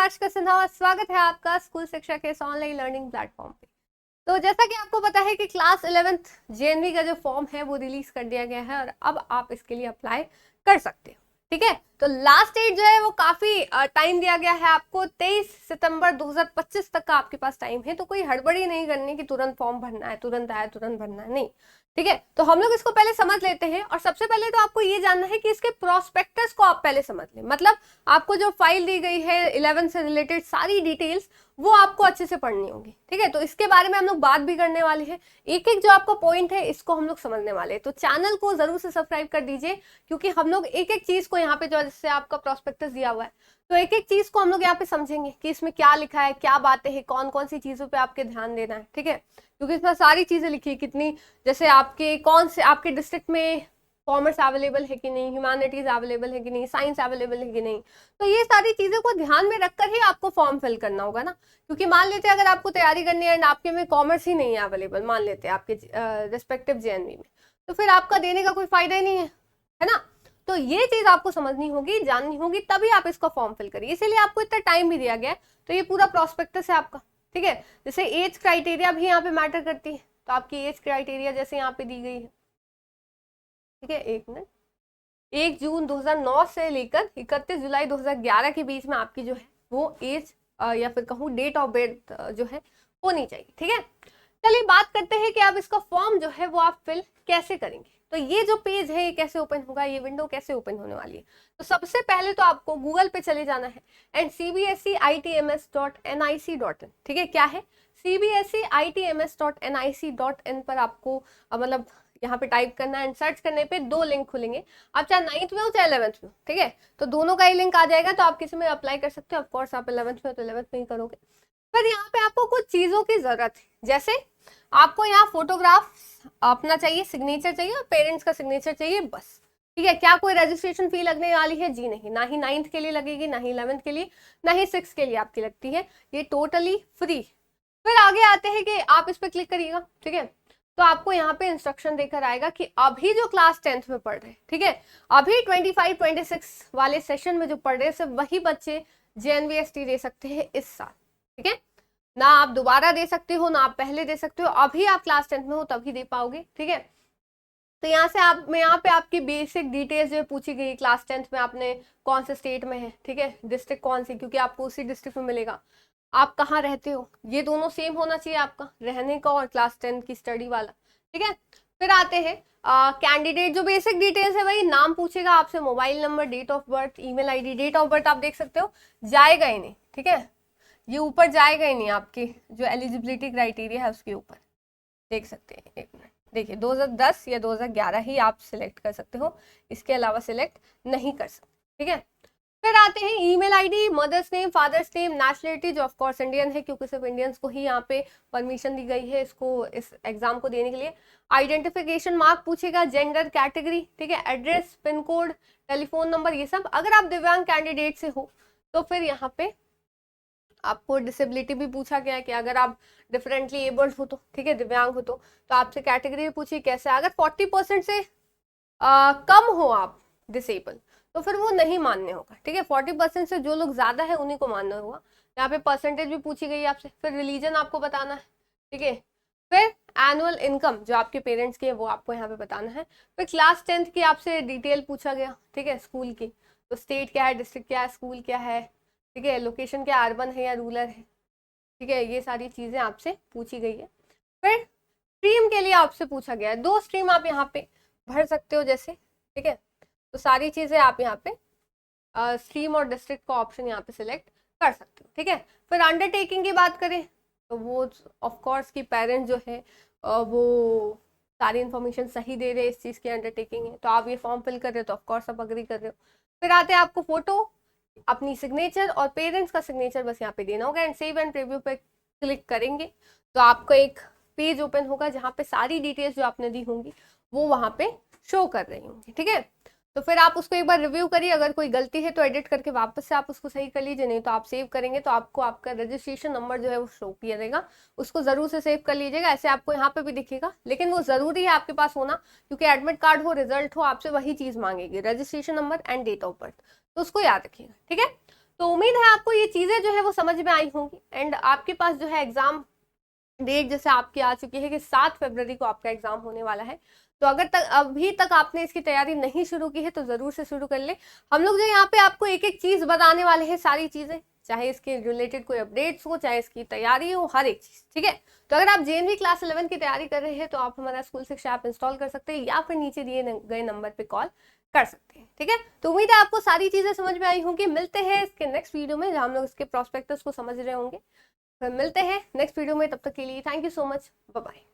आशिका सिन्हा, स्वागत है आपका स्कूल शिक्षा के इस ऑनलाइन लर्निंग प्लेटफॉर्म पे। तो जैसा कि आपको पता है कि क्लास 11th जेएनवी का जो फॉर्म है वो रिलीज कर दिया गया है और अब आप इसके लिए अप्लाई कर सकते हो। ठीक है, तो लास्ट डेट जो है वो काफी टाइम दिया गया है आपको, 23 सितंबर 2025 तक का आपके पास टाइम है। तो कोई हड़बड़ी नहीं करनी कि तुरंत फॉर्म भरना है, तुरंत आया तुरंत भरना है, नहीं। ठीक है, तो हम लोग इसको पहले समझ लेते हैं। और सबसे पहले तो आपको ये जानना है कि इसके प्रोस्पेक्टस को आप पहले समझ लें। मतलब आपको जो फाइल दी गई है 11 से रिलेटेड सारी डिटेल्स वो आपको अच्छे से पढ़नी होगी। ठीक है, तो इसके बारे में हम लोग बात भी करने वाले हैं। एक एक जो आपका पॉइंट है इसको हम लोग समझने वाले हैं। तो चैनल को जरूर से सब्सक्राइब कर दीजिए, क्योंकि हम लोग एक एक चीज को यहाँ पे जो जैसे आपका प्रोस्पेक्टस दिया हुआ है तो एक एक चीज को हम लोग यहाँ पे समझेंगे कि इसमें क्या लिखा है, क्या बातें हैं, कौन कौन सी चीजों पे आपके ध्यान देना है। ठीक है, क्योंकि इसमें सारी चीजें लिखी है, कितनी जैसे आपके कौन से आपके डिस्ट्रिक्ट में कॉमर्स अवेलेबल है कि नहीं, ह्यूमैनिटीज अवेलेबल है कि नहीं, साइंस अवेलेबल है कि नहीं। तो ये सारी चीजों को ध्यान में रखकर ही आपको फॉर्म फिल करना होगा ना। क्योंकि मान लेते हैं अगर आपको तैयारी करनी है एंड आपके में कॉमर्स ही नहीं है अवेलेबल, मान लेते हैं आपके रिस्पेक्टिव जेएनवी में, तो फिर आपका देने का कोई फायदा ही नहीं है ना। तो ये चीज आपको समझनी होगी, जाननी होगी, तभी आप इसका फॉर्म फिल करिए। इसीलिए आपको इतना टाइम भी दिया गया है। तो ये पूरा प्रोस्पेक्टस है आपका। ठीक है, जैसे एज क्राइटेरिया भी यहाँ पे मैटर करती है, तो आपकी एज क्राइटेरिया जैसे यहाँ पे दी गई है। ठीक है, एक मिनट, 1 जून 2009 से लेकर 31 जुलाई 2011 के बीच में आपकी जो है वो एज या फिर कहूँ डेट ऑफ बर्थ जो है होनी चाहिए। ठीक है, चलिए बात करते हैं कि आप इसका फॉर्म जो है वो आप फिल कैसे करेंगे। तो ये जो पेज है ये कैसे ओपन होगा, ये विंडो कैसे ओपन होने वाली है। तो सबसे पहले तो आपको गूगल पे चले जाना है एंड cbseitms.nic.in। ठीक है, क्या है cbseitms.nic.in पर आपको मतलब यहाँ पे टाइप करना है एंड सर्च करने पे 2 लिंक खुलेंगे। आप चाहे 9th में हो चाहे 11th में हो, ठीक है, तो दोनों का ही लिंक आ जाएगा। तो आप किसी में अप्लाई कर सकते हो। ऑफकोर्स आप 11th में हो तो 11th में ही करोगे। पर यहाँ पे आपको कुछ चीजों की जरूरत है, जैसे आपको यहाँ फोटोग्राफ अपना चाहिए, सिग्नेचर चाहिए और पेरेंट्स का सिग्नेचर चाहिए, बस। ठीक है, क्या कोई रजिस्ट्रेशन फी लगने वाली है? जी नहीं, ना ही 9th के लिए लगेगी, ना ही 11th के लिए, ना ही 6th के लिए आपकी लगती है। ये टोटली फ्री। फिर आगे आते हैं कि आप इस पर क्लिक करिएगा। ठीक है, तो आपको यहाँ पे इंस्ट्रक्शन देकर आएगा कि अभी जो क्लास 10th में पढ़ रहे हैं, ठीक है, अभी 25-26 वाले सेशन में जो पढ़ रहे हैं सिर्फ वही बच्चे जेएनवीएसटी दे सकते हैं इस साल। ठीक है, ना आप दोबारा दे सकते हो, ना आप पहले दे सकते हो। अभी आप क्लास 10th में हो तभी दे पाओगे। ठीक है, तो यहाँ से आप यहाँ पे आपकी बेसिक डिटेल्स जो पूछी गई, क्लास 10th में आपने कौन से स्टेट में है, ठीक है, डिस्ट्रिक्ट कौन सी, क्योंकि आपको उसी डिस्ट्रिक्ट में मिलेगा। आप कहाँ रहते हो, ये दोनों सेम होना चाहिए आपका, रहने का और क्लास 10th की स्टडी वाला। ठीक है, फिर आते हैं कैंडिडेट जो बेसिक डिटेल्स है, वही नाम पूछेगा आपसे, mobile number, date of birth, email ID. Date of birth आप देख सकते हो जाएगा ही नहीं। ठीक है, ये ऊपर जाएगा ही नहीं, आपकी जो एलिजिबिलिटी क्राइटेरिया है उसके ऊपर देख सकते हैं। एक मिनट देखिए, 2010 या 2011 ही आप सिलेक्ट कर सकते हो, इसके अलावा सिलेक्ट नहीं कर सकते। ठीक है, फिर आते हैं email ID, mother's name, father's name, nationality जो ऑफ कोर्स इंडियन है, क्योंकि सिर्फ इंडियंस को ही यहाँ पे परमिशन दी गई है इसको, इस एग्जाम को देने के लिए। आइडेंटिफिकेशन मार्क पूछेगा, जेंडर, कैटेगरी, ठीक है, address, pin code, telephone number, ये सब। अगर आप दिव्यांग कैंडिडेट से हो तो फिर यहाँ पे आपको डिसेबिलिटी भी पूछा गया है कि अगर आप डिफरेंटली एबल्ड हो तो, ठीक है, दिव्यांग हो तो आपसे कैटेगरी भी पूछी कैसे। अगर 40% से कम हो आप डिसेबल तो फिर वो नहीं मान्य होगा। ठीक है, 40% से जो लोग ज्यादा है उन्हीं को मान्य होगा। यहाँ पे परसेंटेज भी पूछी गई है आपसे। फिर रिलीजन आपको बताना है। ठीक है, फिर एनुअल इनकम जो आपके पेरेंट्स की है वो आपको यहाँ पे बताना है। फिर क्लास 10th की आपसे डिटेल पूछा गया, ठीक है, स्कूल की, तो स्टेट क्या है, डिस्ट्रिक्ट क्या है, स्कूल क्या है, ठीक है, लोकेशन क्या अर्बन है या रूरल है। ठीक है, ये सारी चीजें आपसे पूछी गई है। फिर स्ट्रीम के लिए आपसे पूछा गया है, 2 स्ट्रीम आप यहाँ पे भर सकते हो जैसे। ठीक है, तो सारी चीजें आप यहाँ पे स्ट्रीम और डिस्ट्रिक्ट का ऑप्शन यहाँ पे सिलेक्ट कर सकते हो। ठीक है, फिर अंडरटेकिंग की बात करें तो वो ऑफ कोर्स की पेरेंट्स जो है वो सारी इन्फॉर्मेशन सही दे रहे हैं, इस चीज की अंडरटेकिंग है, तो आप ये फॉर्म फिल कर रहे हो तो ऑफ कोर्स आप अग्री कर रहे हो। फिर आते हैं आपको फोटो, अपनी सिग्नेचर और पेरेंट्स का सिग्नेचर बस यहाँ पे देना होगा एंड सेव एंड प्रीव्यू पे क्लिक करेंगे तो आपको एक पेज ओपन होगा जहाँ पे सारी डिटेल्स जो आपने दी होंगी वो वहाँ पे शो कर रही होंगी। ठीक है, तो फिर आप उसको एक बार रिव्यू करिए, अगर कोई गलती है तो एडिट करके वापस से आप उसको सही कर लीजिए, नहीं तो आप सेव करेंगे तो आपको आपका रजिस्ट्रेशन नंबर जो है वो शो किया रहेगा, उसको जरूर से सेव कर लीजिएगा। ऐसे आपको यहाँ पे भी दिखेगा, लेकिन वो जरूरी है आपके पास होना, क्योंकि एडमिट कार्ड हो, रिजल्ट हो, आपसे वही चीज मांगेगी, registration number and date of birth, तो उसको याद रखिएगा। ठीक है, तो उम्मीद है आपको ये चीजें जो है वो समझ में आई होंगी। एंड आपके पास जो है एग्जाम डेट जैसे आपकी आ चुकी है कि 7 फरवरी को आपका एग्जाम होने वाला है। तो अगर तक अभी तक आपने इसकी तैयारी नहीं शुरू की है तो जरूर से शुरू कर ले। हम लोग जो यहाँ पे आपको एक एक चीज बताने वाले हैं, सारी चीजें, चाहे इसके रिलेटेड कोई अपडेट्स हो, चाहे इसकी तैयारी हो, हर एक चीज, ठीक है। तो अगर आप जेएनवी क्लास 11 की तैयारी कर रहे हैं तो आप हमारा स्कूल शिक्षा ऐप इंस्टॉल कर सकते हैं या फिर नीचे दिए गए नंबर पे कॉल कर सकते हैं, ठीक है। तो उम्मीद है आपको सारी चीजें समझ में आई होंगी। मिलते हैं इसके नेक्स्ट वीडियो में जहां हम लोग इसके प्रोस्पेक्टस को समझ रहे होंगे। फिर मिलते हैं नेक्स्ट वीडियो में, तब तक के लिए thank you so much, bye bye.